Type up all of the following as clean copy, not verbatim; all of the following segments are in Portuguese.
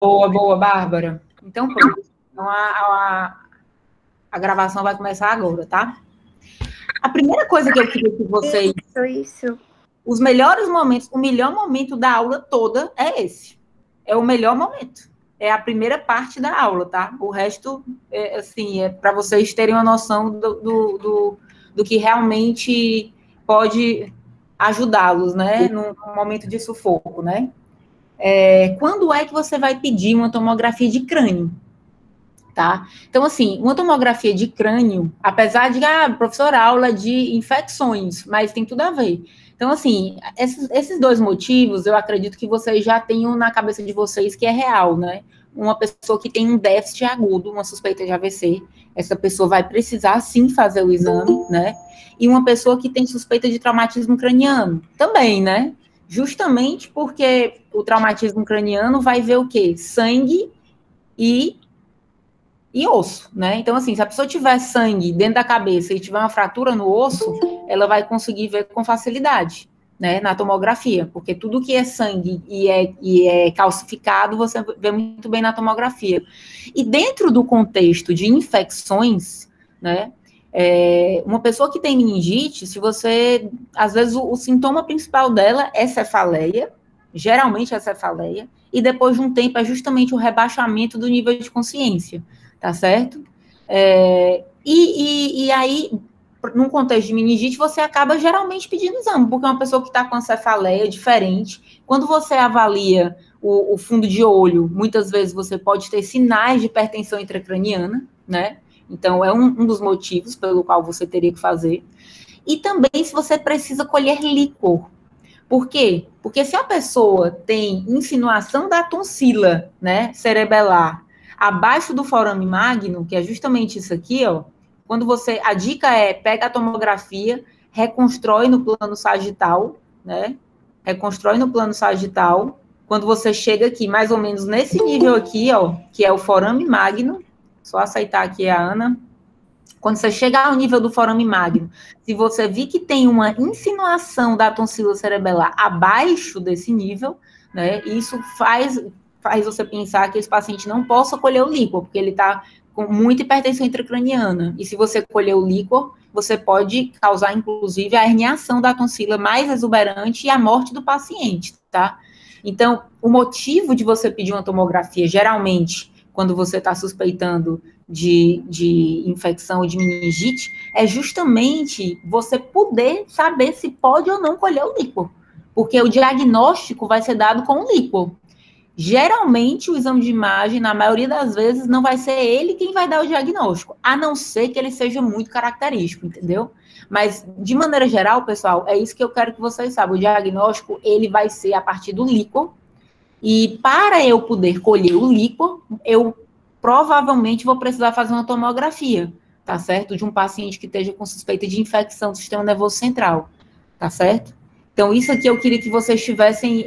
Boa, boa, Bárbara. Então, pronto. Então, a gravação vai começar agora, tá? A primeira coisa que eu queria que vocês... Isso. Os melhores momentos, o melhor momento da aula toda é esse. É o melhor momento. É a primeira parte da aula, tá? O resto, assim, é para vocês terem uma noção do que realmente pode ajudá-los, né? Num momento de sufoco, né? Quando é que você vai pedir uma tomografia de crânio? Tá? Então, assim, uma tomografia de crânio, apesar de, professor, aula de infecções, mas tem tudo a ver. Então, assim, esses dois motivos, eu acredito que vocês já tenham na cabeça de vocês que é real, né? Uma pessoa que tem um déficit agudo, uma suspeita de AVC, essa pessoa vai precisar, sim, fazer o exame, né? E uma pessoa que tem suspeita de traumatismo craniano, também, né? Justamente porque o traumatismo craniano vai ver o quê? Sangue e osso, né? Então, assim, se a pessoa tiver sangue dentro da cabeça e tiver uma fratura no osso, ela vai conseguir ver com facilidade, né? Na tomografia, porque tudo que é sangue e é calcificado, você vê muito bem na tomografia. E dentro do contexto de infecções, né? Uma pessoa que tem meningite, se você, às vezes, o sintoma principal dela é cefaleia, geralmente é cefaleia, e depois de um tempo é justamente o rebaixamento do nível de consciência, tá certo? E aí, num contexto de meningite, você acaba geralmente pedindo exame, porque uma pessoa que está com a cefaleia é diferente. Quando você avalia o fundo de olho, muitas vezes você pode ter sinais de hipertensão intracraniana, né? Então, é um dos motivos pelo qual você teria que fazer. E também se você precisa colher líquor. Por quê? Porque se a pessoa tem insinuação da tonsila, né, cerebelar, abaixo do forame magno, que é justamente isso aqui, ó, quando você, a dica é, pega a tomografia, reconstrói no plano sagital, né, reconstrói no plano sagital, quando você chega aqui, mais ou menos nesse nível aqui, ó, que é o forame magno, só aceitar aqui a Ana, quando você chegar ao nível do forame magno, se você vir que tem uma insinuação da tonsila cerebelar abaixo desse nível, né, isso faz você pensar que esse paciente não possa colher o líquor, porque ele está com muita hipertensão intracraniana. E se você colher o líquor, você pode causar, inclusive, a herniação da tonsila mais exuberante e a morte do paciente, tá? Então, o motivo de você pedir uma tomografia, geralmente, quando você está suspeitando de infecção ou de meningite, é justamente você poder saber se pode ou não colher o líquor. Porque o diagnóstico vai ser dado com o líquor. Geralmente, o exame de imagem, na maioria das vezes, não vai ser ele quem vai dar o diagnóstico, a não ser que ele seja muito característico, entendeu? Mas, de maneira geral, pessoal, é isso que eu quero que vocês saibam. O diagnóstico, ele vai ser a partir do líquor, e para eu poder colher o líquor, eu provavelmente vou precisar fazer uma tomografia, tá certo? De um paciente que esteja com suspeita de infecção do sistema nervoso central, tá certo? Então, isso aqui eu queria que vocês tivessem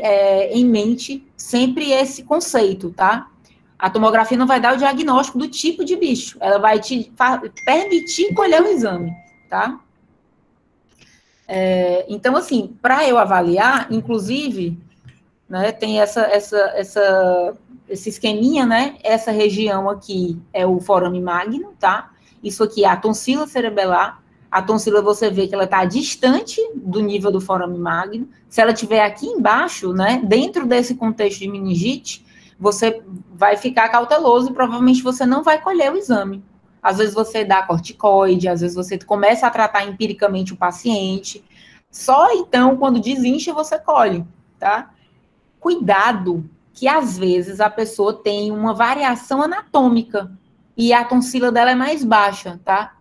em mente sempre esse conceito, tá? A tomografia não vai dar o diagnóstico do tipo de bicho, ela vai te permitir colher o exame, tá? Então, assim, para eu avaliar, inclusive, né, tem esse esqueminha, né? Essa região aqui é o forame magno, tá? Isso aqui é a tonsila cerebelar. A tonsila você vê que ela está distante do nível do forame magno. Se ela estiver aqui embaixo, né, dentro desse contexto de meningite, você vai ficar cauteloso e provavelmente você não vai colher o exame. Às vezes você dá corticoide, às vezes você começa a tratar empiricamente o paciente. Só então, quando desincha, você colhe, tá? Cuidado que às vezes a pessoa tem uma variação anatômica e a tonsila dela é mais baixa, tá?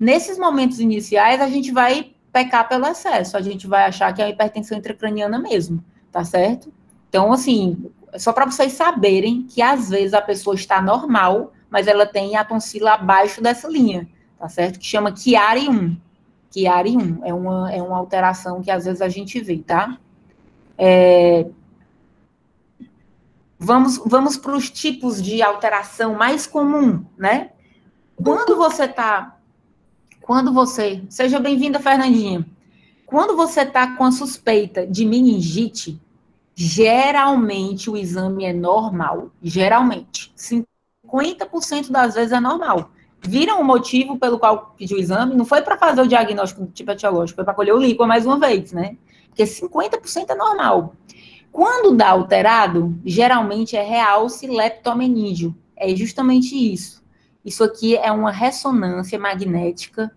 Nesses momentos iniciais, a gente vai pecar pelo excesso, a gente vai achar que é a hipertensão intracraniana mesmo, tá certo? Então, assim, só para vocês saberem que às vezes a pessoa está normal, mas ela tem a tonsila abaixo dessa linha, tá certo? Que chama Chiari 1. Chiari 1 é uma alteração que às vezes a gente vê, tá? Vamos para os tipos de alteração mais comum, né? Seja bem-vinda, Fernandinha. Quando você está com a suspeita de meningite, Geralmente o exame é normal. Geralmente. 50% das vezes é normal. Viram o motivo pelo qual pediu o exame? Não foi para fazer o diagnóstico tipo etiológico, foi para colher o líquor mais uma vez, né? Porque 50% é normal. Quando dá alterado, geralmente é realce leptomeníngeo. É justamente isso. Isso aqui é uma ressonância magnética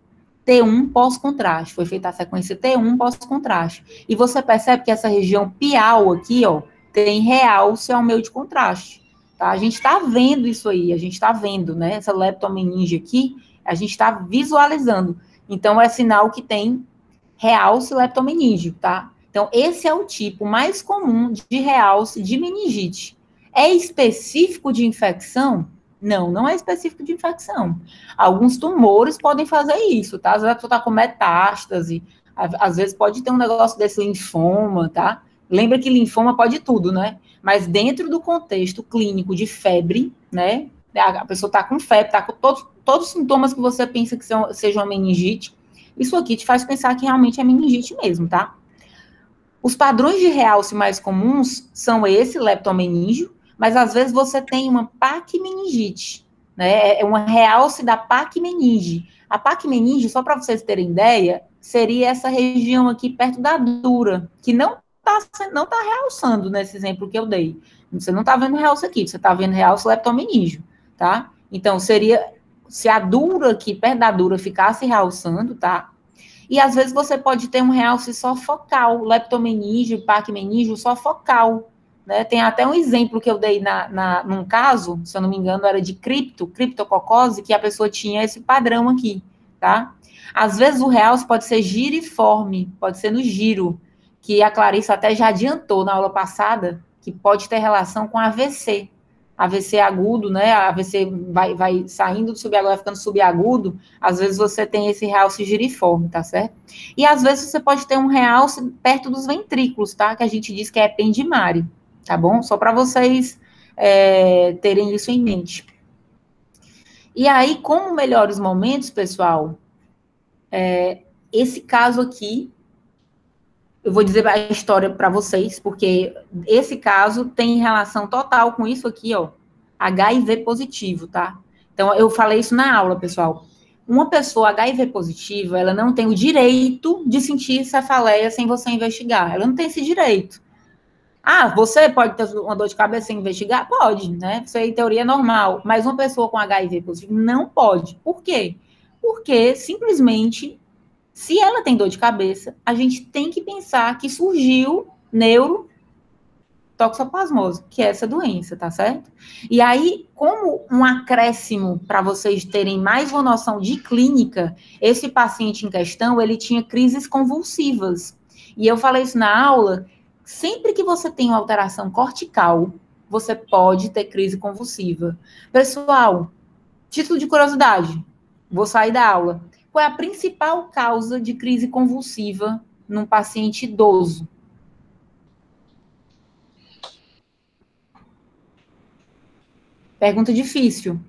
T1 pós-contraste. Foi feita a sequência T1 pós-contraste. E você percebe que essa região pial aqui, ó, tem realce ao meio de contraste. Tá? A gente está vendo isso aí, a gente está vendo, né? Essa leptomeninge aqui, a gente está visualizando. Então, é sinal que tem realce leptomeníngeo, tá? Então, esse é o tipo mais comum de realce de meningite. É específico de infecção? Não, não é específico de infecção. Alguns tumores podem fazer isso, tá? Às vezes a pessoa está com metástase, às vezes pode ter um negócio desse linfoma, tá? Lembra que linfoma pode tudo, né? Mas dentro do contexto clínico de febre, né? A pessoa está com febre, está com todos os sintomas que você pensa que sejam uma meningite, isso aqui te faz pensar que realmente é meningite mesmo, tá? Os padrões de realce mais comuns são esse, leptomeníngeo, mas às vezes você tem uma paquimeningite, né? É uma realce da paquimeninge. A paquimeninge, só para vocês terem ideia, seria essa região aqui perto da dura, que não tá realçando nesse exemplo que eu dei. Você não está vendo realce aqui, você está vendo realce leptomeníngeo, tá? Então, seria, se a dura aqui, perto da dura, ficasse realçando, tá? E às vezes você pode ter um realce só focal, leptomeníngeo, paquimeníngeo só focal, né? Tem até um exemplo que eu dei num caso, se eu não me engano, era de criptococose, que a pessoa tinha esse padrão aqui, tá? Às vezes o realce pode ser giriforme, pode ser no giro, que a Clarissa até já adiantou na aula passada, que pode ter relação com AVC. AVC agudo, né? AVC vai saindo do subagudo, vai ficando subagudo. Às vezes você tem esse realce giriforme, tá certo? E às vezes você pode ter um realce perto dos ventrículos, tá? Que a gente diz que é ependimário, tá bom? Só para vocês terem isso em mente. E aí, como melhores momentos, pessoal, esse caso aqui, eu vou dizer a história para vocês, porque esse caso tem relação total com isso aqui, ó, HIV positivo, tá? Então, eu falei isso na aula, pessoal. Uma pessoa HIV positiva, ela não tem o direito de sentir cefaleia sem você investigar. Ela não tem esse direito. Ah, você pode ter uma dor de cabeça sem investigar? Pode, né? Isso aí, em teoria, é normal. Mas uma pessoa com HIV positivo não pode. Por quê? Porque, simplesmente, se ela tem dor de cabeça, a gente tem que pensar que surgiu neurotoxoplasmose, que é essa doença, tá certo? E aí, como um acréscimo para vocês terem mais uma noção de clínica, esse paciente em questão, ele tinha crises convulsivas. E eu falei isso na aula, sempre que você tem uma alteração cortical, você pode ter crise convulsiva. Pessoal, título de curiosidade, vou sair da aula. Qual é a principal causa de crise convulsiva num paciente idoso? Pergunta difícil,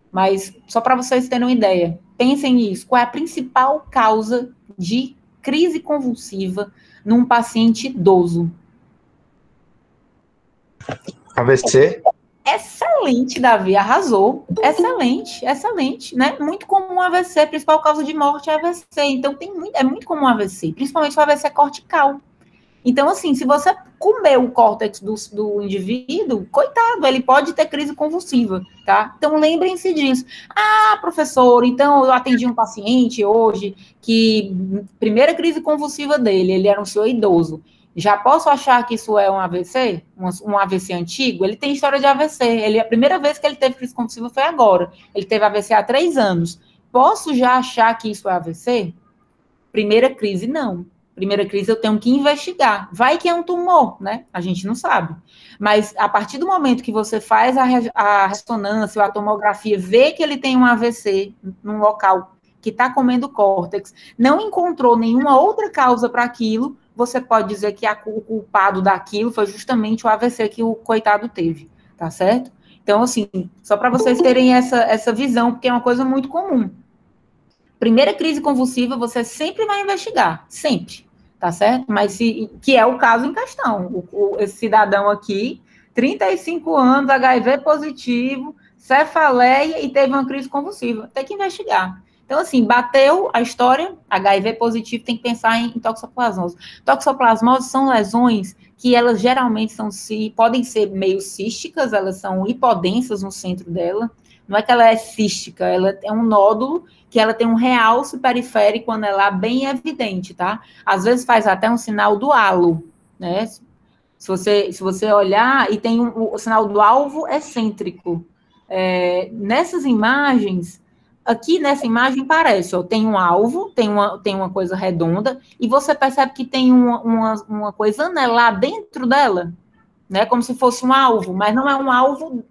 mas só para vocês terem uma ideia. Pensem nisso. Qual é a principal causa de crise convulsiva num paciente idoso? AVC? Excelente, Davi, arrasou. Excelente, excelente, né? Muito comum AVC, principal causa de morte é AVC. Então, é muito comum AVC, principalmente o AVC cortical. Então, assim, se você comer o córtex do indivíduo, coitado, ele pode ter crise convulsiva, tá? Então, lembrem-se disso. Ah, professor, então eu atendi um paciente hoje que, primeira crise convulsiva dele, ele era um senhor idoso. Já posso achar que isso é um AVC? Um AVC antigo? Ele tem história de AVC. A primeira vez que ele teve crise convulsiva foi agora. Ele teve AVC há 3 anos. Posso já achar que isso é AVC? Primeira crise, não. Primeira crise eu tenho que investigar. Vai que é um tumor, né? A gente não sabe. Mas a partir do momento que você faz a ressonância ou a tomografia, vê que ele tem um AVC num local que está comendo córtex, não encontrou nenhuma outra causa para aquilo, você pode dizer que o culpado daquilo foi justamente o AVC que o coitado teve, tá certo? Então, assim, só para vocês terem essa visão, porque é uma coisa muito comum. Primeira crise convulsiva, você sempre vai investigar, sempre. tá certo? Mas que é o caso em questão. Esse cidadão aqui, 35 anos, HIV positivo, cefaleia e teve uma crise convulsiva. Tem que investigar. Então, assim, bateu a história, HIV positivo, tem que pensar em toxoplasmose. Toxoplasmose são lesões que elas geralmente podem ser meio císticas, elas são hipodensas no centro dela. Não é que ela é cística, ela é um nódulo que ela tem um realce periférico anelar bem evidente, tá? Às vezes faz até um sinal do halo, né? Se você olhar, e tem o sinal do alvo excêntrico. Nessas imagens, aqui nessa imagem parece, ó, tem um alvo, tem uma coisa redonda, e você percebe que tem uma coisa anelar dentro dela, né? Como se fosse um alvo, mas não é um alvo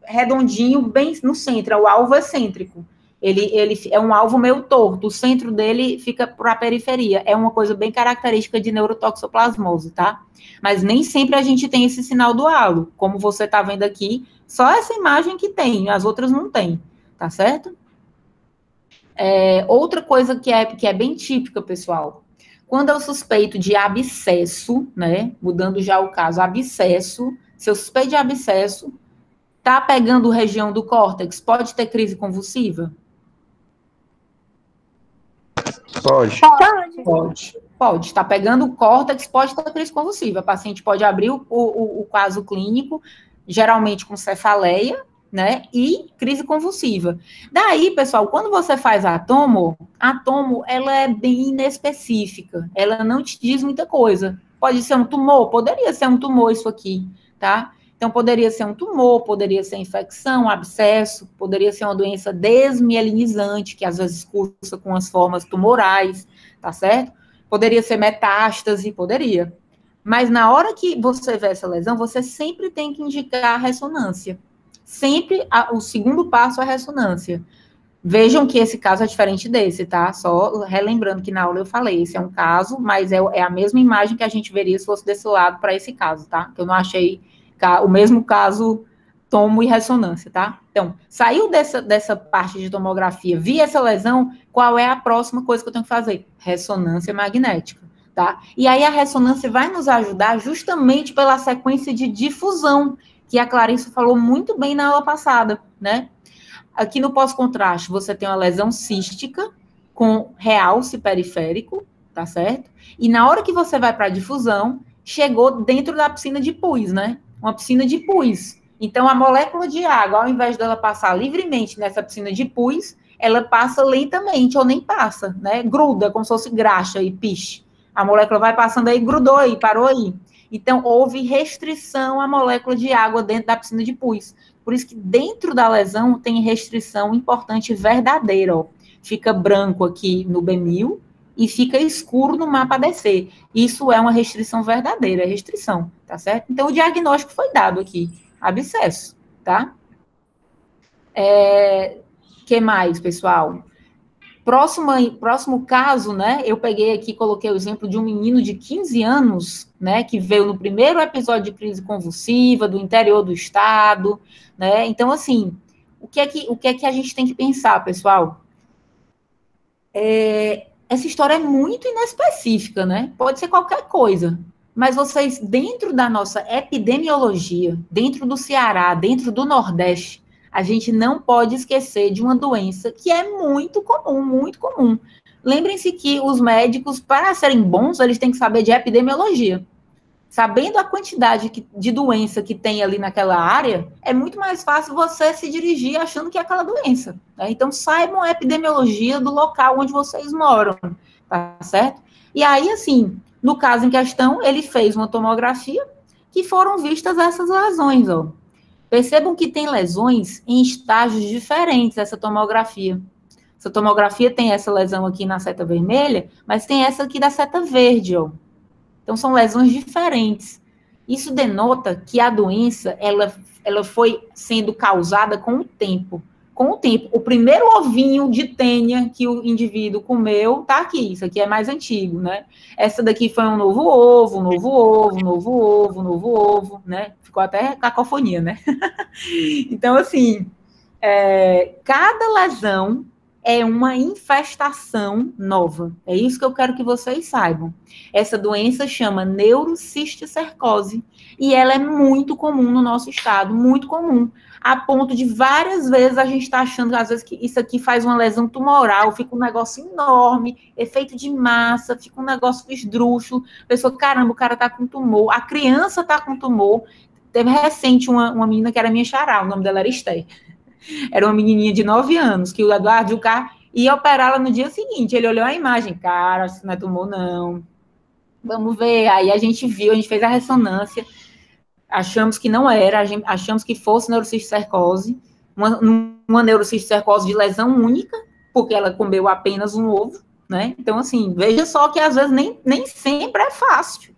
redondinho bem no centro, é o alvo excêntrico. Ele é um alvo meio torto, o centro dele fica para a periferia. É uma coisa bem característica de neurotoxoplasmose, tá? Mas nem sempre a gente tem esse sinal do halo. Como você está vendo aqui, só essa imagem que tem, as outras não tem, tá certo? Outra coisa que é bem típica, pessoal, quando eu suspeito de abscesso, né? Mudando já o caso, abscesso, se eu suspeito de abscesso, tá pegando região do córtex, pode ter crise convulsiva? Pode. Está pegando o córtex, pode ter crise convulsiva. O paciente pode abrir o caso clínico, geralmente com cefaleia, né? E crise convulsiva. Daí, pessoal, quando você faz a tomo, ela é bem inespecífica. Ela não te diz muita coisa. Pode ser um tumor? Poderia ser um tumor isso aqui, tá? Então, poderia ser um tumor, poderia ser infecção, abscesso, poderia ser uma doença desmielinizante, que às vezes cursa com as formas tumorais, tá certo? Poderia ser metástase, poderia. Mas na hora que você vê essa lesão, você sempre tem que indicar a ressonância. Sempre o segundo passo é a ressonância. Vejam que esse caso é diferente desse, tá? Só relembrando que na aula eu falei, esse é um caso, mas é a mesma imagem que a gente veria se fosse desse lado para esse caso, tá? Que eu não achei o mesmo caso tomo e ressonância, tá? Então, saiu dessa parte de tomografia, vi essa lesão, qual é a próxima coisa que eu tenho que fazer? Ressonância magnética, tá? E aí a ressonância vai nos ajudar justamente pela sequência de difusão, que a Clarissa falou muito bem na aula passada, né? Aqui no pós-contraste, você tem uma lesão cística com realce periférico, tá certo? E na hora que você vai para a difusão, chegou dentro da piscina de pus, né? Uma piscina de pus. Então, a molécula de água, ao invés dela passar livremente nessa piscina de pus, ela passa lentamente, ou nem passa, né? Gruda, como se fosse graxa e piche. A molécula vai passando aí, grudou aí, parou aí. Então, houve restrição à molécula de água dentro da piscina de pus. Por isso que dentro da lesão tem restrição importante verdadeira, ó. Fica branco aqui no B1000 e fica escuro no mapa ADC. Isso é uma restrição verdadeira, é restrição, tá certo? Então, o diagnóstico foi dado aqui, abscesso, tá? Que mais, pessoal? Próximo caso, né, eu peguei aqui, coloquei o exemplo de um menino de 15 anos, né, que veio no primeiro episódio de crise convulsiva, do interior do estado, né, então, assim, o que é que a gente tem que pensar, pessoal? Essa história é muito inespecífica, né, pode ser qualquer coisa, mas vocês, dentro da nossa epidemiologia, dentro do Ceará, dentro do Nordeste, a gente não pode esquecer de uma doença que é muito comum, muito comum. Lembrem-se que os médicos, para serem bons, eles têm que saber de epidemiologia. Sabendo a quantidade de doença que tem ali naquela área, é muito mais fácil você se dirigir achando que é aquela doença, né? Então, saibam a epidemiologia do local onde vocês moram, tá certo? E aí, assim, no caso em questão, ele fez uma tomografia que foram vistas essas lesões, ó. Percebam que tem lesões em estágios diferentes essa tomografia. Essa tomografia tem essa lesão aqui na seta vermelha, mas tem essa aqui da seta verde, ó. Então, são lesões diferentes. Isso denota que a doença, ela foi sendo causada com o tempo. Com o tempo. O primeiro ovinho de tênia que o indivíduo comeu, tá aqui. Isso aqui é mais antigo, né? Essa daqui foi um novo ovo, novo ovo, novo ovo, novo ovo, né? Ficou até cacofonia, né? Então, assim, cada lesão é uma infestação nova. É isso que eu quero que vocês saibam. Essa doença chama neurocisticercose e ela é muito comum no nosso estado, muito comum, a ponto de várias vezes a gente está achando, às vezes, que isso aqui faz uma lesão tumoral, fica um negócio enorme, efeito de massa, fica um negócio esdrúxulo, a pessoa, caramba, o cara está com tumor, a criança está com tumor. Teve recente uma menina que era minha xará, o nome dela era Esther. Era uma menininha de 9 anos, que o Eduardo Jucá ia operá-la no dia seguinte. Ele olhou a imagem, cara, isso não é tumor, não. Vamos ver. Aí a gente viu, a gente fez a ressonância, achamos que não era, achamos que fosse neurocisticercose, uma neurocisticercose de lesão única, porque ela comeu apenas um ovo, né? Então, assim, veja só que às vezes nem sempre é fácil.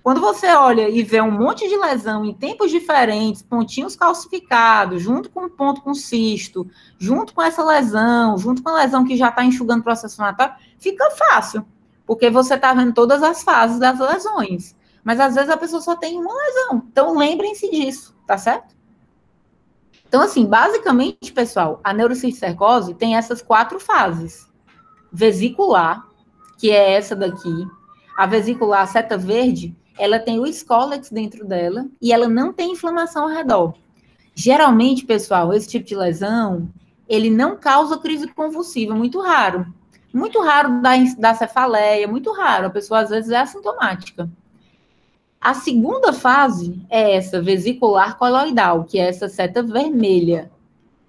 Quando você olha e vê um monte de lesão em tempos diferentes, pontinhos calcificados, junto com um ponto com cisto, junto com essa lesão, junto com a lesão que já está enxugando o processo inflamatório, fica fácil, porque você está vendo todas as fases das lesões. Mas às vezes a pessoa só tem uma lesão. Então lembrem-se disso, tá certo? Então, assim, basicamente, pessoal, a neurocisticercose tem essas 4 fases. Vesicular, que é essa daqui. A vesicular seta verde, ela tem o Scolex dentro dela e ela não tem inflamação ao redor. Geralmente, pessoal, esse tipo de lesão, ele não causa crise convulsiva, muito raro. Muito raro da cefaleia, muito raro. A pessoa, às vezes, é assintomática. A segunda fase é essa vesicular coloidal, que é essa seta vermelha.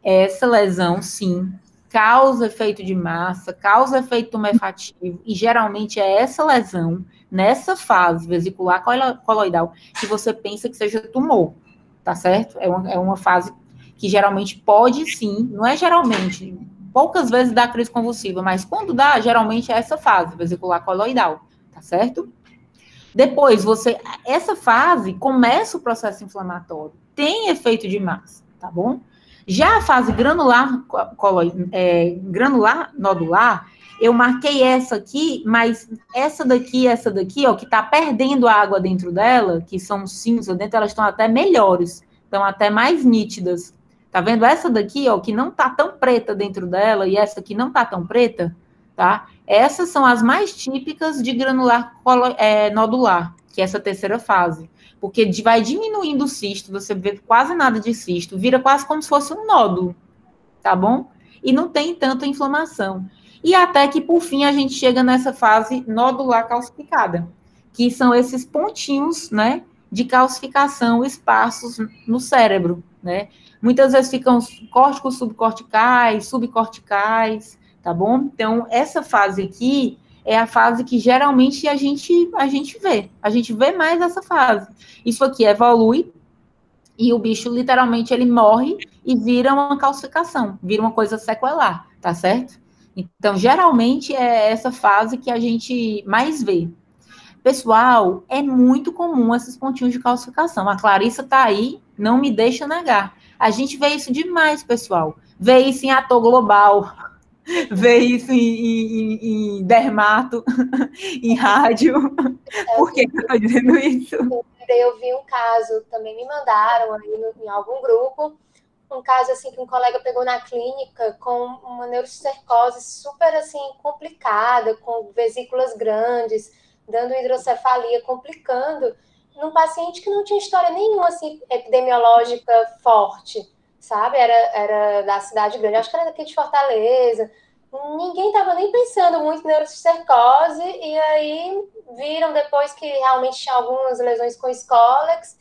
Essa lesão, sim, causa efeito de massa, causa efeito tumefativo, e geralmente é essa lesão, nessa fase vesicular coloidal, que você pensa que seja tumor, tá certo? É uma fase que geralmente pode, sim, não é geralmente, poucas vezes dá crise convulsiva, mas quando dá, geralmente é essa fase vesicular coloidal, tá certo? Depois, essa fase começa o processo inflamatório, tem efeito de massa, tá bom? Já a fase granular nodular, eu marquei essa aqui, mas essa daqui, ó, que tá perdendo a água dentro dela, que são cinza dentro, elas estão até melhores, estão até mais nítidas. Tá vendo? Essa daqui, ó, que não tá tão preta dentro dela, e essa aqui não tá tão preta, tá? Essas são as mais típicas de granular nodular, que é essa terceira fase. Porque vai diminuindo o cisto, você vê quase nada de cisto, vira quase como se fosse um nódulo, tá bom? E não tem tanta inflamação. E até que, por fim, a gente chega nessa fase nodular calcificada, que são esses pontinhos, né, de calcificação esparsos no cérebro, né? Muitas vezes ficam córticos subcorticais, subcorticais, tá bom? Então, essa fase aqui é a fase que geralmente a gente vê. A gente vê mais essa fase. Isso aqui evolui e o bicho, literalmente, ele morre e vira uma calcificação, vira uma coisa sequelar, tá certo? Então, geralmente, é essa fase que a gente mais vê. Pessoal, é muito comum esses pontinhos de calcificação. A Clarissa tá aí, não me deixa negar. A gente vê isso demais, pessoal. Vê isso em ator global, vê isso em dermato, em rádio. Por que eu estou dizendo isso? Eu vi um caso, também me mandaram aí em algum grupo, um caso assim que um colega pegou na clínica com uma neurocistercose super assim complicada, com vesículas grandes, dando hidrocefalia, complicando, num paciente que não tinha história nenhuma assim epidemiológica forte, sabe? Era da cidade grande, acho que era daqui de Fortaleza. Ninguém estava nem pensando muito em neurocistercose, e aí viram depois que realmente tinha algumas lesões com Scolex,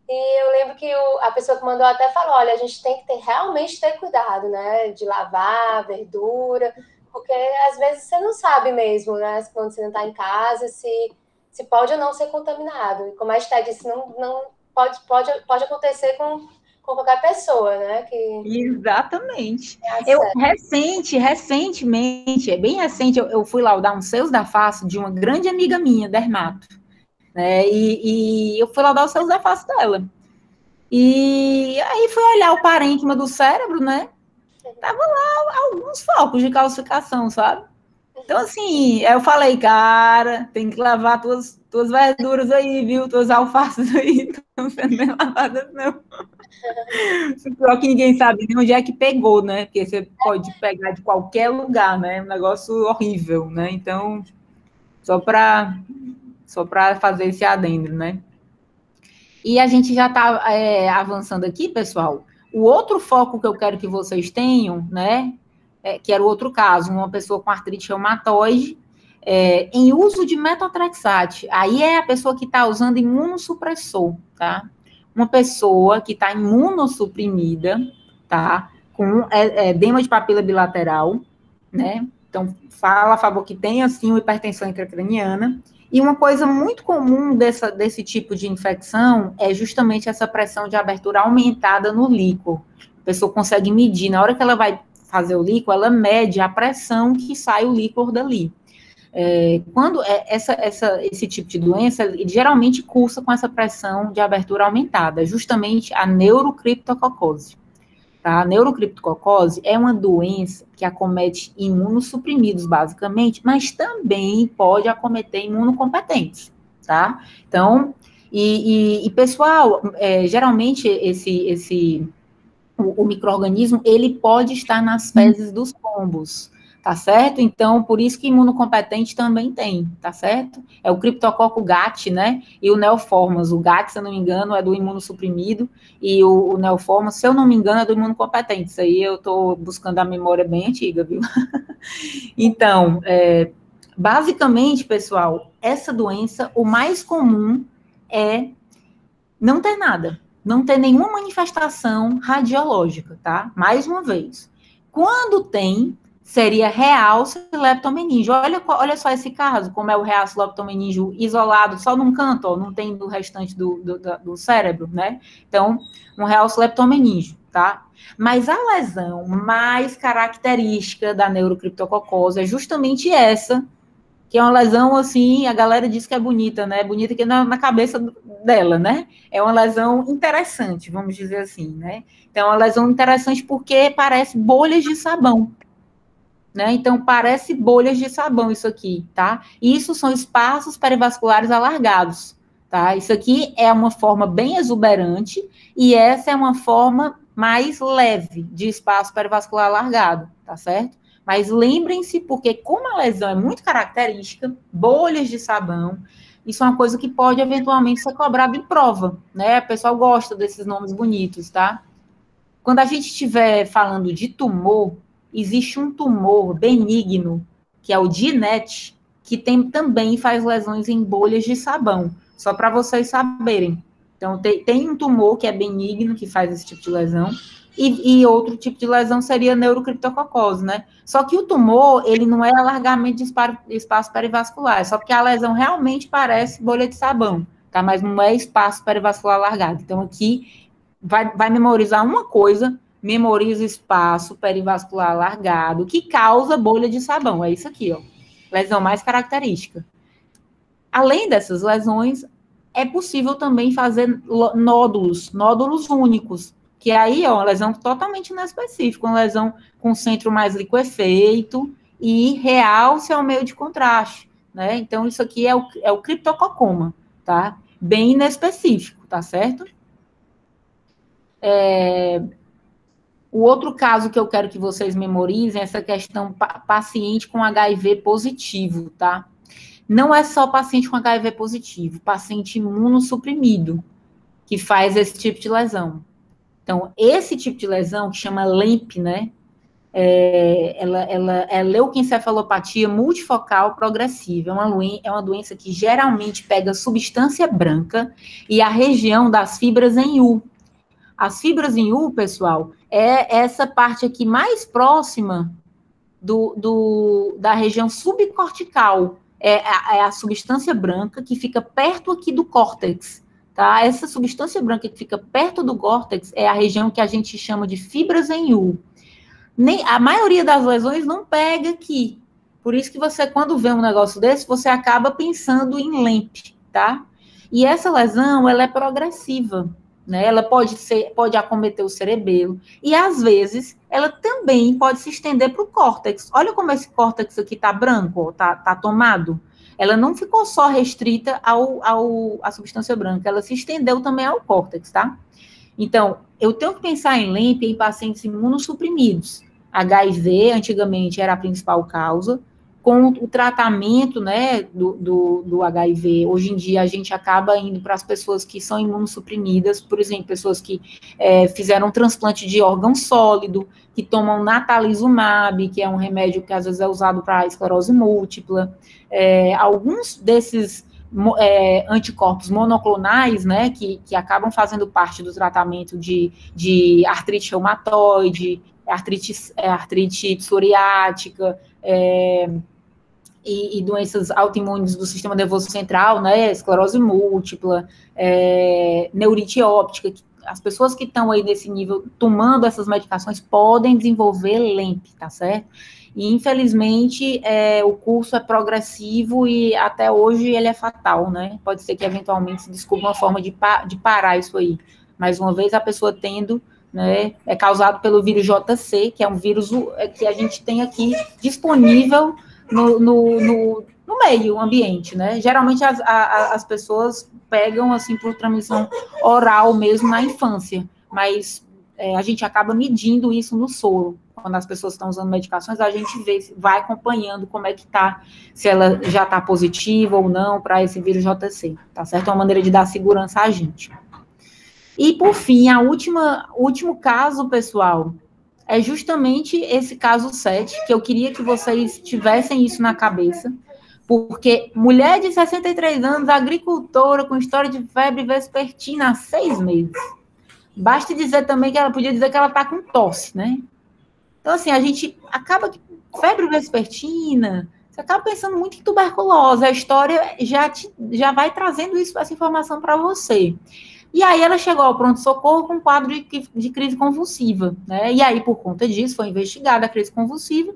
e eu lembro que a pessoa que mandou até falou, olha, a gente tem que realmente ter cuidado, né, de lavar verdura, porque às vezes você não sabe mesmo, né, quando você não está em casa, se pode ou não ser contaminado. E como a Esther disse, não pode acontecer com qualquer pessoa, né? Exatamente. Recentemente, é bem recente, eu fui laudar um seus da face de uma grande amiga minha, dermato, né? E eu fui laudar os seus da face dela. E aí fui olhar o parênquima do cérebro, né? Tava lá alguns focos de calcificação, sabe? Então, assim, eu falei, cara, tem que lavar tuas verduras aí, viu? Tuas alfaces aí, não estão sendo bem lavadas, não. Pior que ninguém sabe nem onde é que pegou, né? Porque você pode pegar de qualquer lugar, né? Um negócio horrível, né? Então, só para fazer esse adendo, né? E a gente já está avançando aqui, pessoal. O outro foco que eu quero que vocês tenham, né? Que era o outro caso, uma pessoa com artrite reumatoide, em uso de metotrexate. Aí é a pessoa que está usando imunossupressor, tá? Uma pessoa que está imunossuprimida, tá? Com edema de papila bilateral, né? Então, fala a favor que tem, assim, uma hipertensão intracraniana. E uma coisa muito comum desse tipo de infecção é justamente essa pressão de abertura aumentada no líquor. A pessoa consegue medir, na hora que ela vai fazer o líquor, ela mede a pressão que sai o líquor dali. Quando esse tipo de doença, ele geralmente cursa com essa pressão de abertura aumentada, justamente a neurocriptococose. Tá? A neurocriptococose é uma doença que acomete imunossuprimidos, basicamente, mas também pode acometer imunocompetentes, tá? Então, pessoal, geralmente o micro-organismo, ele pode estar nas fezes dos pombos, tá certo? Então, por isso que imunocompetente também tem, tá certo? É o Cryptococcus gat, né? E o Neoformas. O gat, se eu não me engano, é do imunossuprimido, e o Neoformas, se eu não me engano, é do imunocompetente. Isso aí eu tô buscando a memória bem antiga, viu? Então, basicamente, pessoal, essa doença, o mais comum é não ter nada. Não ter nenhuma manifestação radiológica, tá? Mais uma vez. Quando tem, seria realce leptomeningio. Olha só esse caso, como é o realce leptomeningio isolado, só num canto, ó, não tem do restante do cérebro, né? Então, um realce leptomeningio, tá? Mas a lesão mais característica da neurocriptococose é justamente essa, que é uma lesão, assim, a galera diz que é bonita, né? Bonita que na cabeça dela, né? É uma lesão interessante, vamos dizer assim, né? Então, é uma lesão interessante porque parece bolhas de sabão, né? Então, parece bolhas de sabão isso aqui, tá? E isso são espaços perivasculares alargados, tá? Isso aqui é uma forma bem exuberante e essa é uma forma mais leve de espaço perivascular alargado, tá certo? Mas lembrem-se, porque como a lesão é muito característica, bolhas de sabão, isso é uma coisa que pode eventualmente ser cobrada em prova, né? O pessoal gosta desses nomes bonitos, tá? Quando a gente estiver falando de tumor, existe um tumor benigno, que é o DINET, que também faz lesões em bolhas de sabão, só para vocês saberem. Então, tem um tumor que é benigno, que faz esse tipo de lesão, e outro tipo de lesão seria neurocriptococose, né? Só que o tumor, ele não é alargamento de espaço perivascular, só porque a lesão realmente parece bolha de sabão, tá? Mas não é espaço perivascular alargado. Então, aqui, vai memorizar uma coisa, memoriza o espaço perivascular alargado, que causa bolha de sabão, é isso aqui, ó. Lesão mais característica. Além dessas lesões, é possível também fazer nódulos únicos, que aí é uma lesão totalmente inespecífica, uma lesão com centro mais liquefeito e realce ao meio de contraste, né? Então, isso aqui é o criptococoma, tá? Bem inespecífico, tá certo? O outro caso que eu quero que vocês memorizem é essa questão paciente com HIV positivo, tá? Não é só paciente com HIV positivo, paciente imunossuprimido que faz esse tipo de lesão. Então, esse tipo de lesão, que chama LEMP, né? Ela é leucoencefalopatia multifocal progressiva. É uma doença que geralmente pega substância branca e a região das fibras em U. As fibras em U, pessoal, é essa parte aqui mais próxima da região subcortical. É a substância branca que fica perto aqui do córtex, tá? Essa substância branca que fica perto do córtex é a região que a gente chama de fibras em U. A maioria das lesões não pega aqui. Por isso que você, quando vê um negócio desse, você acaba pensando em LEMP, tá? E essa lesão, ela é progressiva, né? Ela pode acometer o cerebelo e, às vezes, ela também pode se estender para o córtex. Olha como esse córtex aqui tá branco, tá tomado. Ela não ficou só restrita à substância branca, ela se estendeu também ao córtex, tá? Então, eu tenho que pensar em LEMP em pacientes imunossuprimidos. HIV, antigamente, era a principal causa. Com o tratamento, né, do HIV, hoje em dia a gente acaba indo para as pessoas que são imunossuprimidas, por exemplo, pessoas que fizeram transplante de órgão sólido, que tomam natalizumab, que é um remédio que às vezes é usado para esclerose múltipla. Alguns desses anticorpos monoclonais, né, que acabam fazendo parte do tratamento de artrite reumatoide, artrite psoriática, e doenças autoimunes do sistema nervoso central, né, esclerose múltipla, neurite óptica. As pessoas que estão aí nesse nível tomando essas medicações podem desenvolver LEMP, tá certo? E, infelizmente, o curso é progressivo e até hoje ele é fatal, né? Pode ser que, eventualmente, se descubra uma forma de parar isso aí. Mais uma vez, a pessoa tendo, né, é causado pelo vírus JC, que é um vírus que a gente tem aqui disponível no meio ambiente, né? Geralmente as pessoas pegam, assim, por transmissão oral mesmo na infância, mas a gente acaba medindo isso no soro. Quando as pessoas estão usando medicações, a gente vai acompanhando como é que tá, se ela já está positiva ou não para esse vírus JC, tá certo? É uma maneira de dar segurança a gente. E, por fim, o último caso, pessoal, é justamente esse caso 7, que eu queria que vocês tivessem isso na cabeça, porque mulher de 63 anos, agricultora, com história de febre vespertina há 6 meses. Basta dizer também que ela podia dizer que ela está com tosse, né? Então, assim, a gente acaba que febre vespertina, você acaba pensando muito em tuberculose, a história já vai trazendo essa informação para você. E aí ela chegou ao pronto-socorro com um quadro de crise convulsiva, né? E aí, por conta disso, foi investigada a crise convulsiva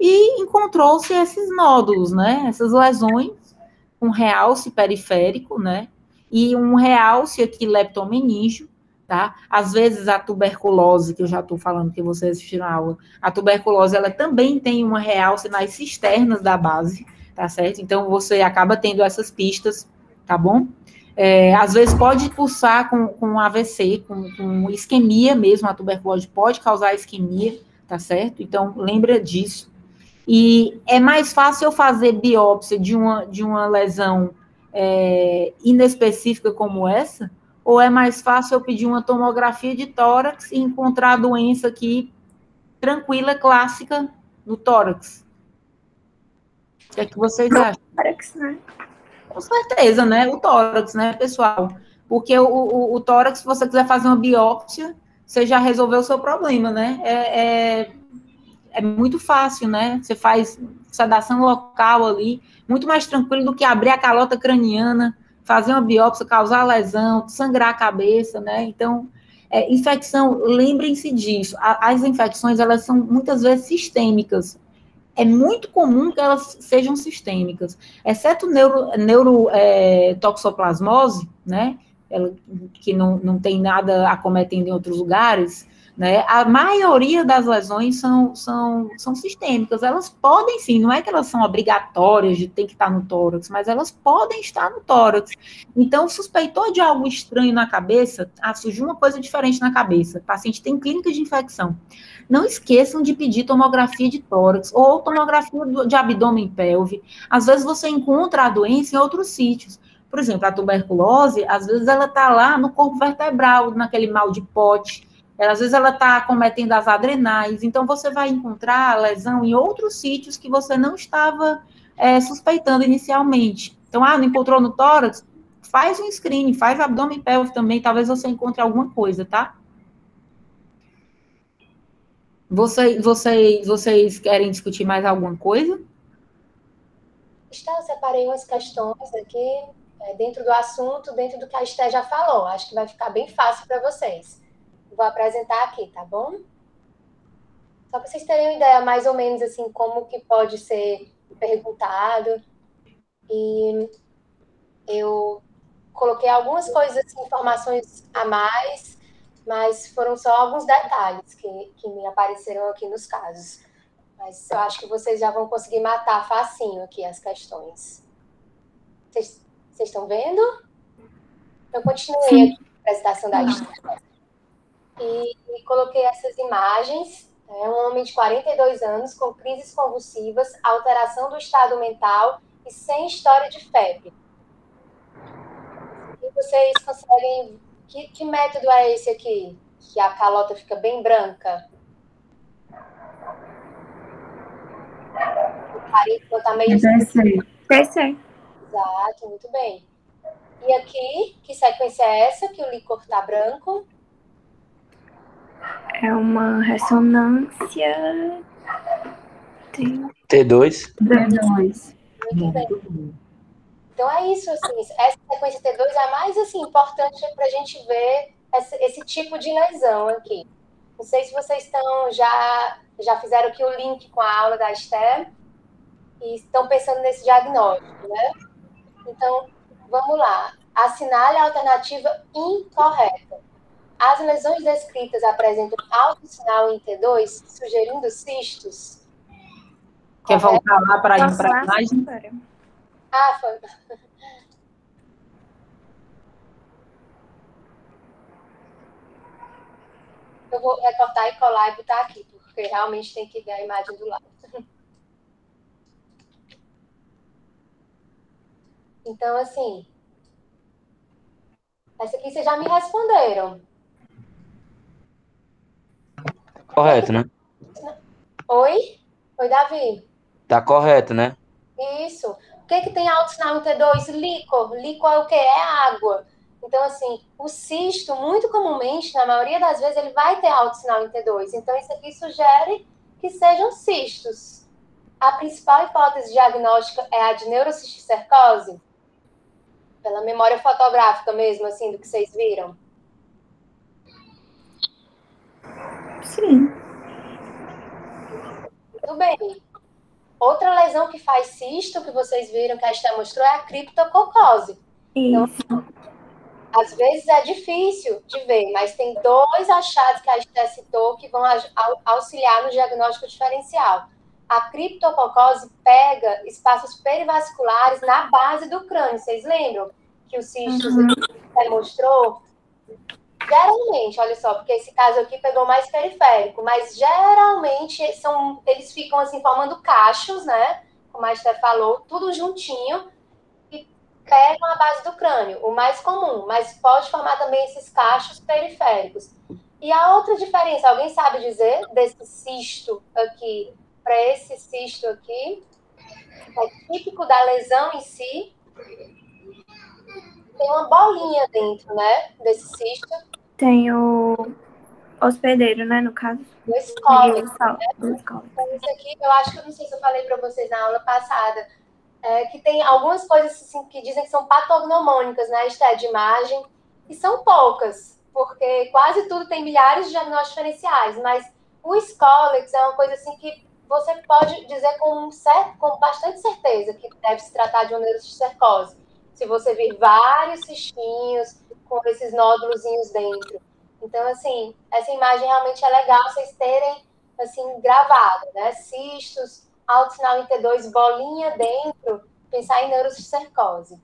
e encontrou-se esses nódulos, né? Essas lesões, um realce periférico, né? E um realce aqui leptomeníngeo, tá? Às vezes a tuberculose, que eu já estou falando que vocês assistiram a aula, a tuberculose, ela também tem uma realce nas cisternas da base, tá certo? Então, você acaba tendo essas pistas, tá bom? Às vezes pode pulsar com AVC, com isquemia mesmo, a tuberculose pode causar isquemia, tá certo? Então, lembra disso. E é mais fácil eu fazer biópsia de uma lesão inespecífica como essa, ou é mais fácil eu pedir uma tomografia de tórax e encontrar a doença aqui tranquila, clássica, no tórax? O que é que vocês acham? Tórax, né? Com certeza, né? O tórax, né, pessoal? Porque o tórax, se você quiser fazer uma biópsia, você já resolveu o seu problema, né? É muito fácil, né? Você faz sedação local ali, muito mais tranquilo do que abrir a calota craniana, fazer uma biópsia, causar lesão, sangrar a cabeça, né? Então, infecção, lembrem-se disso. As infecções, elas são muitas vezes sistêmicas. É muito comum que elas sejam sistêmicas, exceto neurotoxoplasmose, né, que não tem nada acometendo em outros lugares, né, a maioria das lesões são sistêmicas. Elas podem sim, não é que elas são obrigatórias de ter que estar no tórax, mas elas podem estar no tórax. Então, suspeitou de algo estranho na cabeça, surgiu uma coisa diferente na cabeça, o paciente tem clínica de infecção. Não esqueçam de pedir tomografia de tórax ou tomografia de abdômen pelve. Às vezes você encontra a doença em outros sítios. Por exemplo, a tuberculose, às vezes ela está lá no corpo vertebral, naquele mal de Pote. Às vezes ela está acometendo as adrenais. Então, você vai encontrar a lesão em outros sítios que você não estava suspeitando inicialmente. Então, não encontrou no tórax? Faz um screening, faz abdômen pelve também. Talvez você encontre alguma coisa, tá? Vocês querem discutir mais alguma coisa? Eu separei umas questões aqui, dentro do assunto, dentro do que a Esté já falou. Acho que vai ficar bem fácil para vocês. Vou apresentar aqui, tá bom? Só para vocês terem uma ideia, mais ou menos, assim, como que pode ser perguntado. E eu coloquei algumas coisas, assim, informações a mais, mas foram só alguns detalhes que me apareceram aqui nos casos. Mas eu acho que vocês já vão conseguir matar facinho aqui as questões. Vocês estão vendo? Eu continuei aqui a apresentação da lista. e coloquei essas imagens. É um homem de 42 anos com crises convulsivas, alteração do estado mental e sem história de febre. E vocês conseguem... Que método é esse aqui? Que a calota fica bem branca? O carículo tá meio... TC. Exato, muito bem. E aqui, que sequência é essa? Que o líquor tá branco? É uma ressonância... T2. T2. Muito bem. Então é isso, assim, essa sequência T2 é a mais assim, importante para a gente ver esse tipo de lesão aqui. Não sei se vocês já fizeram aqui o link com a aula da Esther e estão pensando nesse diagnóstico, né? Então, vamos lá. Assinale a alternativa incorreta. As lesões descritas apresentam alto sinal em T2, sugerindo cistos. Quer Correto? voltar lá para a Posso lá, imagem? Sara? Ah, foi. Eu vou recortar e colar e botar aqui, porque realmente tem que ver a imagem do lado. Então, assim, essa aqui vocês já me responderam. Correto, né? Oi? Oi, Davi. Tá correto, né? Isso. O que tem alto sinal em T2? Líquor. Líquor é o quê? É água. Então, assim, o cisto, muito comumente, na maioria das vezes, ele vai ter alto sinal em T2. Então, isso aqui sugere que sejam cistos. A principal hipótese diagnóstica é a de neurocisticercose? Pela memória fotográfica mesmo, assim, do que vocês viram? Sim. Muito bem. Outra lesão que faz cisto, que vocês viram que a Esther mostrou, é a criptococose. Então, Isso. às vezes é difícil de ver, mas tem 2 achados que a Esther citou que vão auxiliar no diagnóstico diferencial. A criptococose pega espaços perivasculares na base do crânio. Vocês lembram que o cisto mostrou? Geralmente, olha só, porque esse caso aqui pegou mais periférico, mas geralmente eles ficam assim formando cachos, né? Como a Esther falou, tudo juntinho e pegam a base do crânio, o mais comum, mas pode formar também esses cachos periféricos. E a outra diferença, alguém sabe dizer desse cisto aqui para esse cisto aqui? É típico da lesão em si. Tem uma bolinha dentro, né? Desse cisto. Tem o hospedeiro, né, no caso. Do escólex. Então, isso aqui, eu acho que eu não sei se eu falei para vocês na aula passada, que tem algumas coisas assim, que dizem que são patognomônicas, né, de imagem, e são poucas, porque quase tudo tem milhares de diagnósticos diferenciais, mas o Scolex é uma coisa assim que você pode dizer com bastante certeza que deve se tratar de uma neurocisticercose. Se você vir vários cistinhos com esses nódulozinhos dentro. Então, assim, essa imagem realmente é legal vocês terem assim, gravado, né? Cistos, alto sinal em T2, bolinha dentro, pensar em neurocisticercose.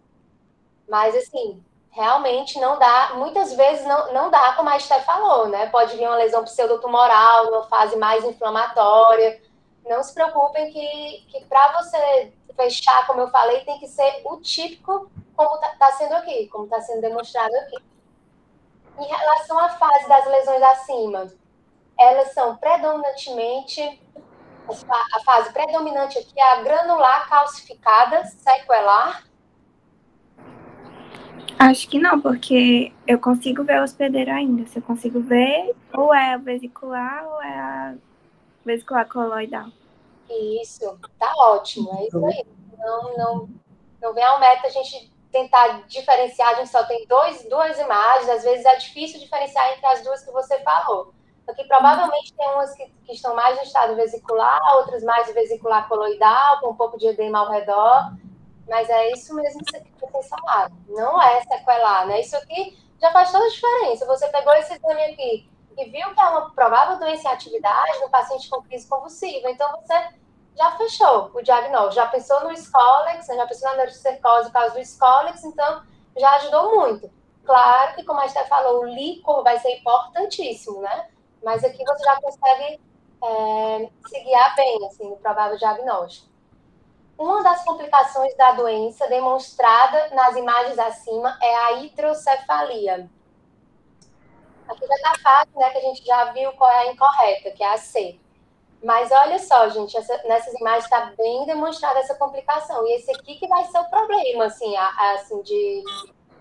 Mas, assim, realmente não dá, muitas vezes não dá, como a Esther falou, né? Pode vir uma lesão pseudotumoral, numa fase mais inflamatória. Não se preocupem que para você fechar, como eu falei, tem que ser o típico, como está sendo aqui, como está sendo demonstrado aqui. Em relação à fase das lesões acima, elas são predominantemente, a fase predominante aqui é a granular calcificada, sequelar. Acho que não, porque eu consigo ver o hospedeiro ainda. Se eu consigo ver, ou é a vesicular ou é a vesicular coloidal. Isso, tá ótimo, é isso aí. Não vem ao meta a gente tentar diferenciar, a gente só tem duas imagens, às vezes é difícil diferenciar entre as duas que você falou. Aqui provavelmente tem umas que estão mais no estado vesicular, outras mais vesicular coloidal, com um pouco de edema ao redor, mas é isso mesmo que vocês falaram. Não é sequelar, né? Isso aqui já faz toda a diferença. Você pegou esse exame aqui e viu que é uma provável doença em atividade no paciente com crise convulsiva, então você já fechou o diagnóstico, já pensou no Scolex, já pensou na neurocisticercose por causa do Scolex, então já ajudou muito. Claro que, como a Esther falou, o líquor vai ser importantíssimo, né? Mas aqui você já consegue se guiar bem, assim, no provável diagnóstico. Uma das complicações da doença demonstrada nas imagens acima é a hidrocefalia. Aqui já está fácil, né, que a gente já viu qual é a incorreta, que é a C. Mas olha só, gente, nessas imagens está bem demonstrada essa complicação. E esse aqui que vai ser o problema, assim, assim de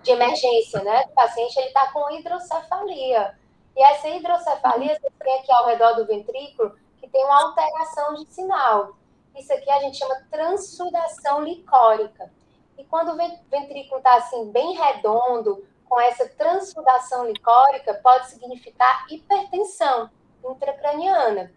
emergência, né? O paciente está com hidrocefalia. E essa hidrocefalia, você tem aqui ao redor do ventrículo, que tem uma alteração de sinal. Isso aqui a gente chama transsudação licórica. E quando o ventrículo está assim, bem redondo, com essa transsudação licórica, pode significar hipertensão intracraniana.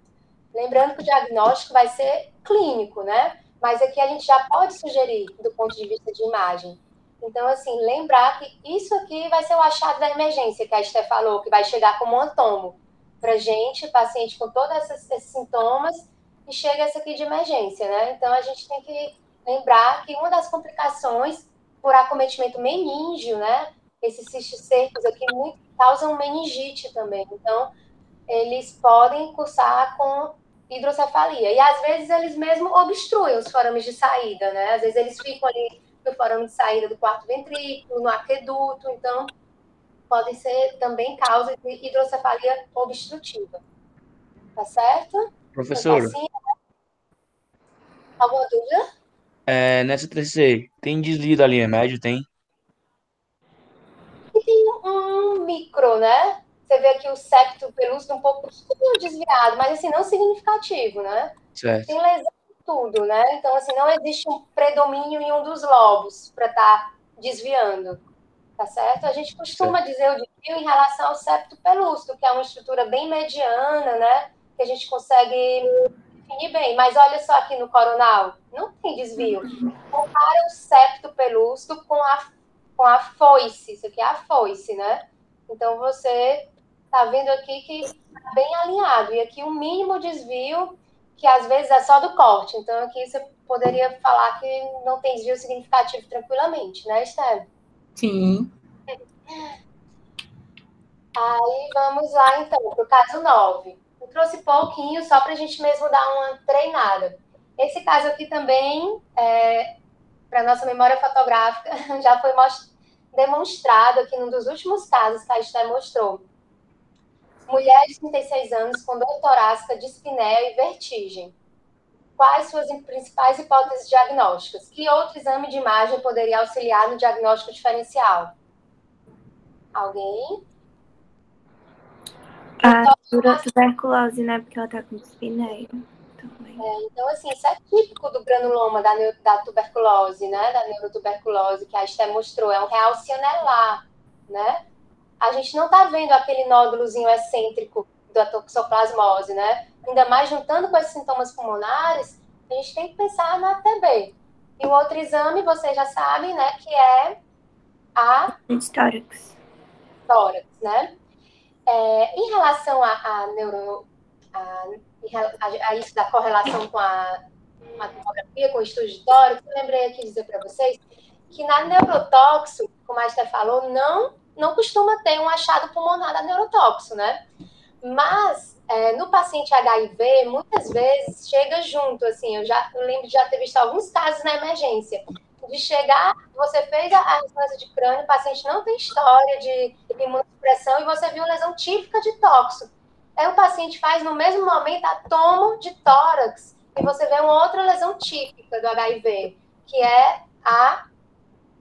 Lembrando que o diagnóstico vai ser clínico, né? Mas aqui a gente já pode sugerir do ponto de vista de imagem. Então, assim, lembrar que isso aqui vai ser o achado da emergência, que a Esther falou, que vai chegar como um antomo para gente, paciente com todos esses sintomas, e chega essa aqui de emergência, né? Então, a gente tem que lembrar que uma das complicações por acometimento meníngeo, né? Esses cistos secos aqui causam meningite também. Então, eles podem cursar com hidrocefalia. E, às vezes, eles mesmo obstruem os forames de saída, né? Às vezes, eles ficam ali no forame de saída do quarto ventrículo, no aqueduto. Então, podem ser também causa de hidrocefalia obstrutiva. Tá certo? Professora, Alguma dúvida? nessa TCC, tem desvio da linha média, tem? E tem um micro, né? Você vê aqui o septo pelúcido um pouco desviado, mas assim, não significativo, né? Certo. Tem lesão em tudo, né? Então, assim, não existe um predomínio em um dos lobos para estar desviando, tá certo? A gente costuma dizer o desvio em relação ao septo pelúcido, que é uma estrutura bem mediana, né? Que a gente consegue definir bem. Mas olha só aqui no coronal, não tem desvio. Compara o septo pelúcido com a foice. Isso aqui é a foice, né? Então, você tá vendo aqui que tá bem alinhado. E aqui um mínimo desvio, que às vezes é só do corte. Então, aqui você poderia falar que não tem desvio significativo tranquilamente, né, Esther? Sim. Aí, vamos lá, então, para o caso 9. Eu trouxe pouquinho, só para a gente mesmo dar uma treinada. Esse caso aqui também, para nossa memória fotográfica, já foi demonstrado aqui num dos últimos casos que a Esther mostrou. Mulher de 36 anos com dor torácica, dispneia e vertigem. Quais suas principais hipóteses diagnósticas? Que outro exame de imagem poderia auxiliar no diagnóstico diferencial? Alguém? A tuberculose, né? Porque ela tá com dispneia também. Então, assim, isso é típico do granuloma da tuberculose, né? Da neurotuberculose, que a Esther mostrou. É um realce anelar, né? A gente não tá vendo aquele nódulozinho excêntrico da toxoplasmose, né? Ainda mais juntando com esses sintomas pulmonares, a gente tem que pensar na TB. E o outro exame, vocês já sabem, né? Que é a tórax, né? Em relação a isso da correlação com a tomografia, com o estudo de tórax, eu lembrei aqui de dizer para vocês que na neurotóxo, como a Esther falou, não costuma ter um achado pulmonar da neurotóxo, né? Mas no paciente HIV, muitas vezes chega junto, assim, eu lembro de já ter visto alguns casos na emergência, de chegar, você fez a ressonância de crânio, o paciente não tem história de imunossupressão e você viu lesão típica de tóxico. Aí o paciente faz no mesmo momento a tomo de tórax e você vê uma outra lesão típica do HIV, que é a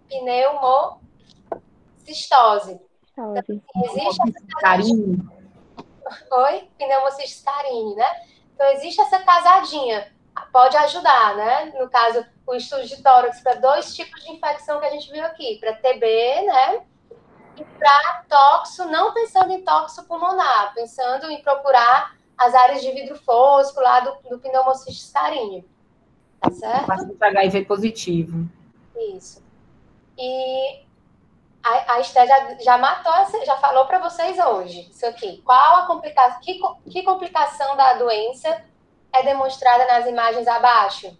pneumocistose. Então, assim, existe essa casadinha. Oi? Pneumocystis carini, né? Então, existe essa casadinha. Pode ajudar, né? No caso, o estudo de tórax para 2 tipos de infecção que a gente viu aqui, para TB, né? E para toxo, não pensando em toxo pulmonar, pensando em procurar as áreas de vidro fosco lá do pneumocystis carini. Tá certo? Paciente HIV positivo. Isso. E a Esté já matou, já falou para vocês hoje isso aqui. Qual a complicação? Que complicação da doença é demonstrada nas imagens abaixo?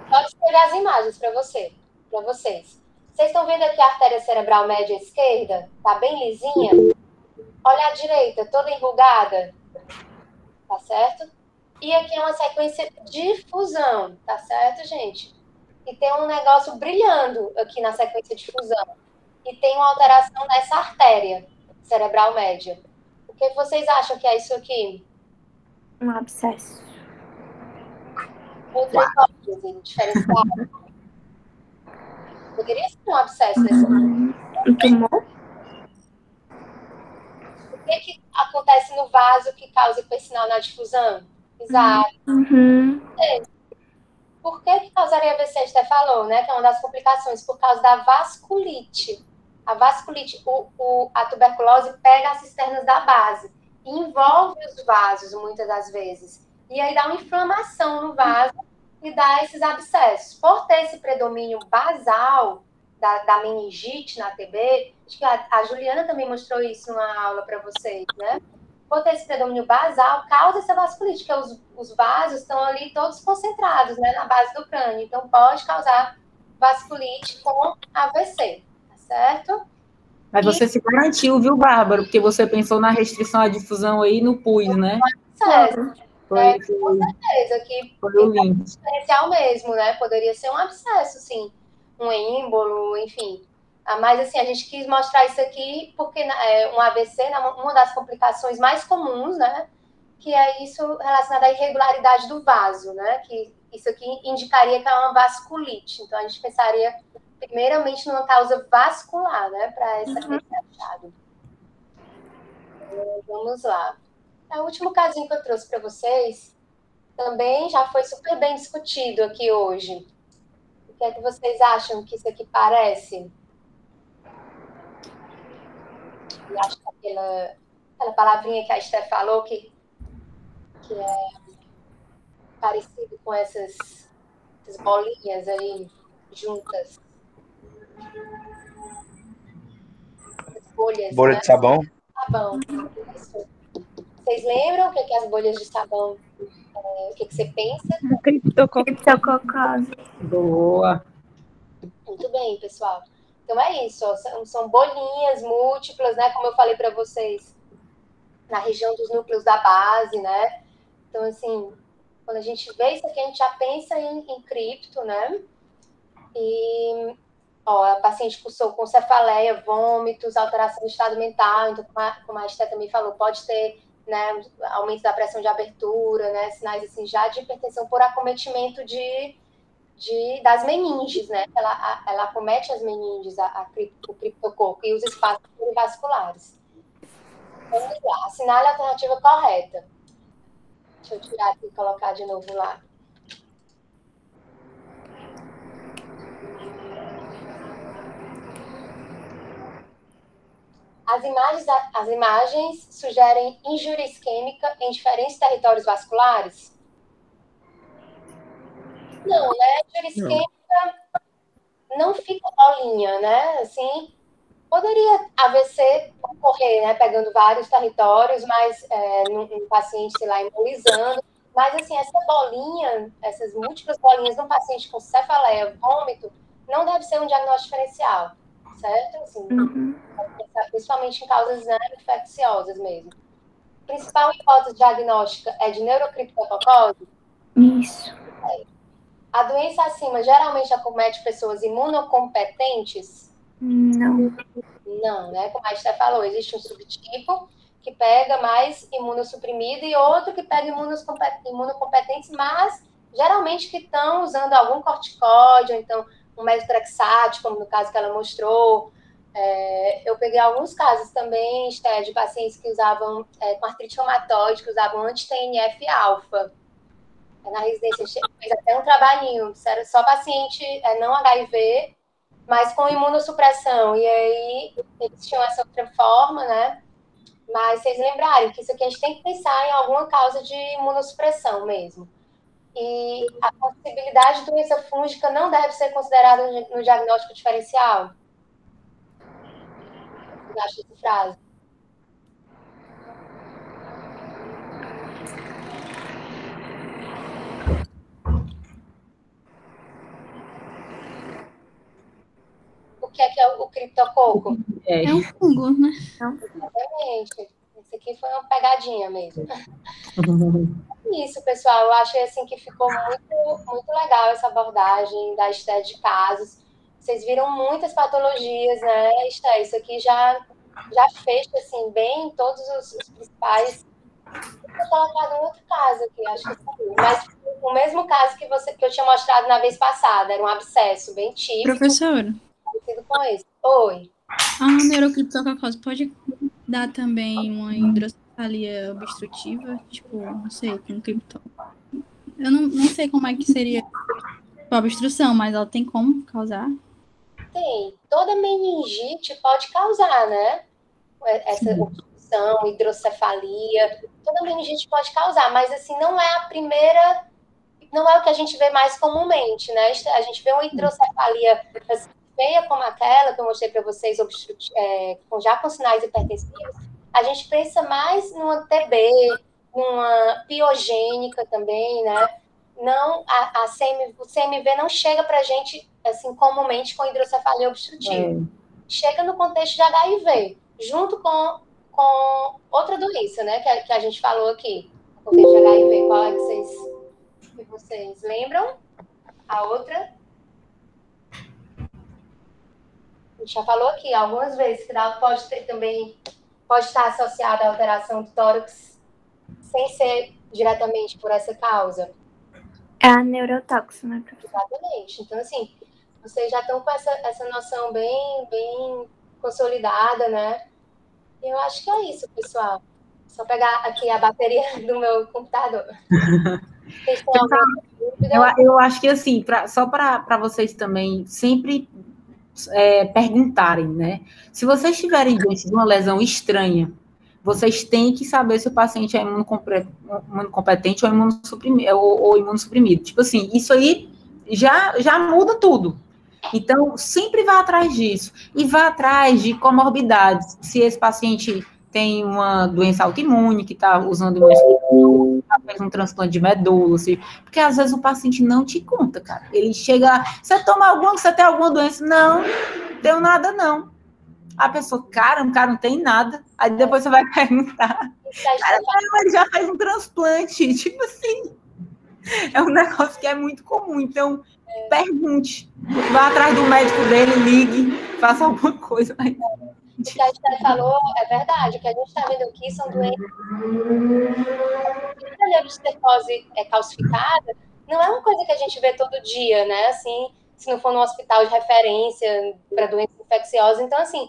Pode escrever as imagens para vocês. Vocês estão vendo aqui a artéria cerebral média esquerda? Tá bem lisinha? Olha a direita, toda enrugada. Tá certo? E aqui é uma sequência de fusão, tá certo, gente? E tem um negócio brilhando aqui na sequência de fusão. E tem uma alteração nessa artéria cerebral média. O que vocês acham que é isso aqui? Um abscesso. Outra hipótese diferenciada. Poderia ser um abscesso nesse. Um tumor? O que acontece no vaso que causa hipersinal na difusão? Exato. Uhum. Por que causaria AVC? Você falou, né? Que é uma das complicações, por causa da vasculite. A vasculite, a tuberculose pega as cisternas da base e envolve os vasos, muitas das vezes. E aí dá uma inflamação no vaso e dá esses abscessos. Por ter esse predomínio basal da meningite na TB, acho que a Juliana também mostrou isso numa aula para vocês, né? Por ter esse predomínio basal, causa essa vasculite, porque os vasos estão ali todos concentrados, né, na base do crânio. Então, pode causar vasculite com AVC, tá certo? Mas você se garantiu, viu, Bárbara? Porque você pensou na restrição à difusão aí no PUS, né? Certo. Foi Com certeza, que o link. diferencial mesmo, né? Poderia ser um abscesso, sim. Um êmbolo, enfim. Mas, assim, a gente quis mostrar isso aqui porque um AVC, uma das complicações mais comuns, né? Que é isso relacionado à irregularidade do vaso, né? Que isso aqui indicaria que é uma vasculite. Então, a gente pensaria, primeiramente, numa causa vascular, né? Para esse achado. Vamos lá. O último casinho que eu trouxe para vocês também já foi super bem discutido aqui hoje. O que é que vocês acham que isso aqui parece? Eu acho que aquela palavrinha que a Esther falou que é parecido com essas bolinhas aí juntas. As bolhas, Bolha né? de sabão? Sabão. Isso. Vocês lembram o que é as bolhas de sabão? O que você pensa? Criptococose. Boa. Muito bem, pessoal. Então é isso, ó, são bolinhas múltiplas, né? Como eu falei para vocês, na região dos núcleos da base, né? Então, assim, quando a gente vê isso aqui, a gente já pensa em cripto, né? E, ó, a paciente cursou com cefaleia, vômitos, alteração do estado mental, então, como a Esté também falou, pode ter, né, aumento da pressão de abertura, né? Sinais, assim, já de hipertensão por acometimento das meninges, né? Ela acomete as meninges, o criptococo, e os espaços vasculares. Vamos lá, assinale a alternativa correta. Deixa eu tirar aqui e colocar de novo lá. As imagens sugerem injúria isquêmica em diferentes territórios vasculares? Não, né? Injúria isquêmica não fica bolinha, né? Assim, poderia AVC ocorrer, né? Pegando vários territórios, mas num paciente, sei lá, embolizando. Mas, assim, essa bolinha, essas múltiplas bolinhas num paciente com cefaleia, vômito, não deve ser um diagnóstico diferencial, certo? Assim, principalmente em causas, né, infecciosas mesmo. A principal hipótese diagnóstica é de neurocriptococose? Isso. A doença acima geralmente acomete pessoas imunocompetentes? Não. Não, né? Como a Esté falou, existe um subtipo que pega mais imunossuprimido e outro que pega imunocompetentes, mas geralmente que estão usando algum corticóide, ou então um metotrexate, como no caso que ela mostrou. Eu peguei alguns casos também, Esté, de pacientes que usavam, com artrite reumatoide, que usavam anti-TNF-alfa. Na residência, fez até um trabalhinho, era só paciente não HIV, mas com imunossupressão. E aí, eles tinham essa outra forma, né? Mas vocês lembrarem que isso aqui a gente tem que pensar em alguma causa de imunossupressão mesmo. E a possibilidade de doença fúngica não deve ser considerada no diagnóstico diferencial? Eu acho essa frase. que é o criptococo? É um fungo, né? Exatamente. Esse aqui foi uma pegadinha mesmo. Isso, pessoal, eu achei assim que ficou muito, muito legal essa abordagem da Esté de casos. Vocês viram muitas patologias, né, Esté? Isso aqui já fecha assim, bem todos os principais. Vou colocar um outro caso aqui, acho que saiu. Mas o mesmo caso que eu tinha mostrado na vez passada, era um abscesso bem típico. Professora, Parecido com esse. Oi. a neurocriptococose pode dar também uma hidrocefalia obstrutiva? Tipo, não sei, com cripto. Eu não sei como é que seria a obstrução, mas ela tem como causar? Tem. Toda meningite pode causar, né? Essa obstrução, hidrocefalia. Toda meningite pode causar, mas assim, não é a primeira, não é o que a gente vê mais comumente, né? A gente vê uma hidrocefalia assim, feia como aquela que eu mostrei para vocês, já com sinais hipertensivos. A gente pensa mais numa TB, numa piogênica também, né? Não, o CMV não chega para a gente, assim, comumente com hidrocefalia obstrutiva. Chega no contexto de HIV, junto com outra doença, né, que a gente falou aqui. No contexto de HIV, qual é que vocês lembram? A outra? A gente já falou aqui algumas vezes que pode estar associada à alteração do tórax sem ser diretamente por essa causa. É a neurotóxico, né, professor? Exatamente. Então, assim, vocês já estão com essa noção bem, bem consolidada, né? E eu acho que é isso, pessoal. Só pegar aqui a bateria do meu computador. Vocês têm alguma dúvida? Eu acho que, assim, só para vocês também sempre perguntarem, né? Se vocês estiverem diante de uma lesão estranha, vocês têm que saber se o paciente é imunocompetente ou imunossuprimido. Tipo assim, isso aí já muda tudo. Então, sempre vá atrás disso. E vá atrás de comorbidades. Se esse paciente tem uma doença autoimune, que está usando imunossupressor, fez um transplante de medula, assim, porque às vezes o paciente não te conta, cara. Ele chega, você tem alguma doença? Não, tenho nada, não. A pessoa, cara, o cara não tem nada. Aí depois você vai perguntar. Cara, ele já fez um transplante. Tipo assim, é um negócio que é muito comum. Então, pergunte. Vá atrás do médico dele, ligue, faça alguma coisa. O que a gente falou é verdade. O que a gente está vendo aqui são doenças. A neurocercose calcificada não é uma coisa que a gente vê todo dia, né? Assim, se não for num hospital de referência para doença infecciosa. Então, assim,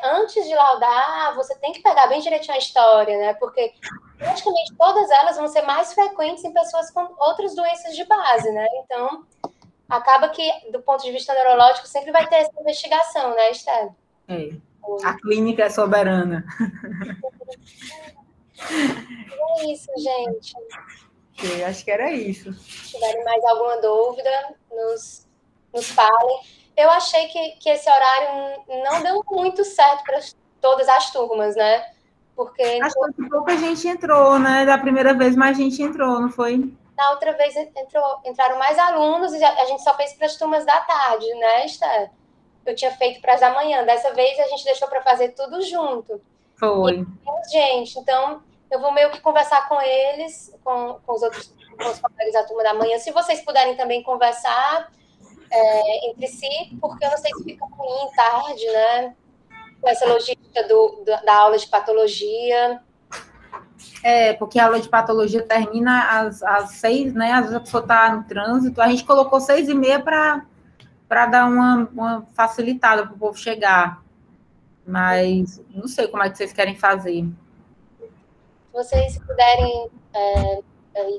antes de laudar, você tem que pegar bem direitinho a história, né? Porque praticamente todas elas vão ser mais frequentes em pessoas com outras doenças de base, né? Então, acaba que, do ponto de vista neurológico, sempre vai ter essa investigação, né, Esther? A clínica é soberana. É isso, gente. Eu acho que era isso. Se tiverem mais alguma dúvida, nos falem. Eu achei que esse horário não deu muito certo para todas as turmas, né? Porque acho que pouca gente entrou, né? Da primeira vez mais gente entrou, não foi? Na outra vez entraram mais alunos e a gente só fez para as turmas da tarde, né, Esther? Eu tinha feito para as da manhã. Dessa vez a gente deixou para fazer tudo junto. Foi. Gente, então eu vou meio que conversar com eles, com os colegas da turma da manhã. Se vocês puderem também conversar entre si, porque eu não sei se fica ruim tarde, né? Com essa logística da aula de patologia. Porque a aula de patologia termina às 6, né? Às vezes a pessoa está no trânsito. A gente colocou 6h30 para dar uma facilitada para o povo chegar. Mas não sei como é que vocês querem fazer. Se vocês puderem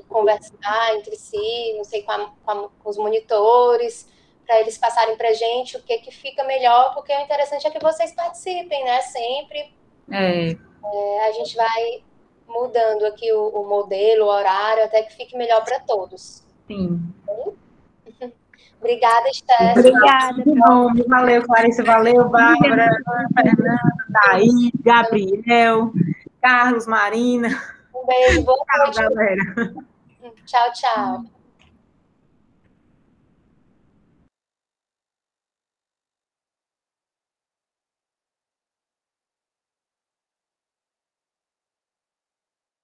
conversar entre si, não sei, com os monitores, para eles passarem para a gente o que fica melhor, porque o interessante é que vocês participem, né? Sempre. A gente vai mudando aqui o modelo, o horário, até que fique melhor para todos. Sim. Obrigada, Esther. Obrigada. Bom, valeu, Clarice, valeu, Bárbara, Fernanda, Thaís, Gabriel, Carlos, Marina. Um beijo, boa noite. Tchau, galera. Tchau, tchau.